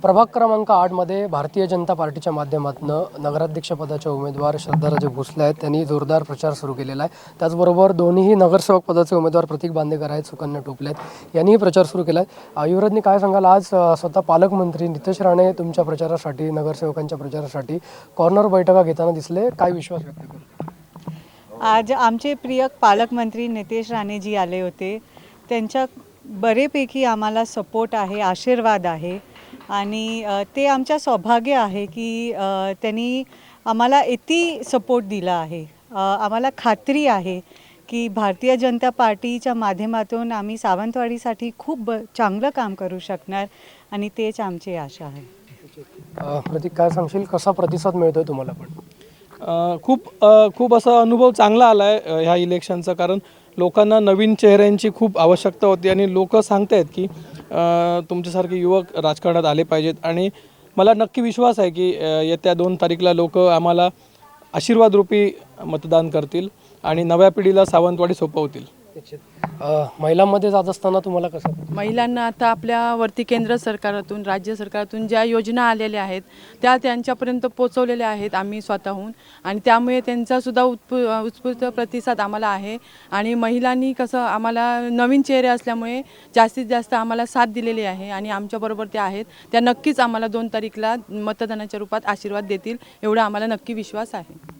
प्रभाग क्रमांक 8 मध्ये भारतीय जनता पार्टीच्या माध्यमातून नगराध्यक्षपदाचे उमेदवार श्रद्धाराजे भोसले आहेत. त्यांनी जोरदार प्रचार सुरू केलेला आहे. त्याचबरोबर दोन्ही नगरसेवक पदाचे उमेदवार प्रतीक बांदेकर आहेत, सुकन्या टोपले आहेत, यांनीही प्रचार सुरू केला आहे. युवराजनी काय सांगाल, आज स्वतः पालकमंत्री नितेश राणे तुमच्या प्रचारासाठी, नगरसेवकांच्या प्रचारासाठी कॉर्नर बैठका घेताना दिसले, काय विश्वास व्यक्त करतो? आज आमचे प्रिय पालकमंत्री नितेश राणेजी आले होते. त्यांच्या बरेपैकी आम्हाला सपोर्ट आहे, आशीर्वाद आहे आणि ते आमच्या सौभाग्य आहे की त्यांनी आम्हाला इतकी सपोर्ट दिला आहे. आम्हाला खात्री आहे की भारतीय जनता पार्टीच्या माध्यमातून आम्ही सावंतवाडीसाठी खूप चांगलं काम करू शकणार आणि तेच आमची आशा आहे. प्रतीक, काय सांगशील, कसा प्रतिसाद मिळतोय तुम्हाला? पण खूप असा अनुभव चांगला आला आहे ह्या इलेक्शनचा, कारण लोकांना नवीन चेहऱ्यांची खूप आवश्यकता होती आणि लोक सांगत आहेत की तुमच्यासारखे युवक राजकारणात आले पाहिजेत. आणि मला नक्की विश्वास आहे की येत्या 2 तारीखला लोक आम्हाला आशीर्वादरूपी मतदान करतील आणि नव्या पिढीला सावंतवाडी सोपवतील. महिलांमध्ये जात असताना तुम्हाला कसं? महिलांना आता आपल्यावरती केंद्र सरकारातून, राज्य सरकारातून ज्या योजना आलेल्या आहेत त्या त्यांच्यापर्यंत पोचवलेल्या आहेत आम्ही स्वतःहून, आणि त्यामुळे त्यांचासुद्धा उत्स्फूर्त प्रतिसाद आम्हाला आहे. आणि महिलांनी कसं आम्हाला नवीन चेहरे असल्यामुळे जास्तीत जास्त आम्हाला साथ दिलेली आहे आणि आमच्याबरोबर त्या आहेत. त्या नक्कीच आम्हाला 2 तारीखला मतदानाच्या रूपात आशीर्वाद देतील एवढा आम्हाला नक्की विश्वास आहे.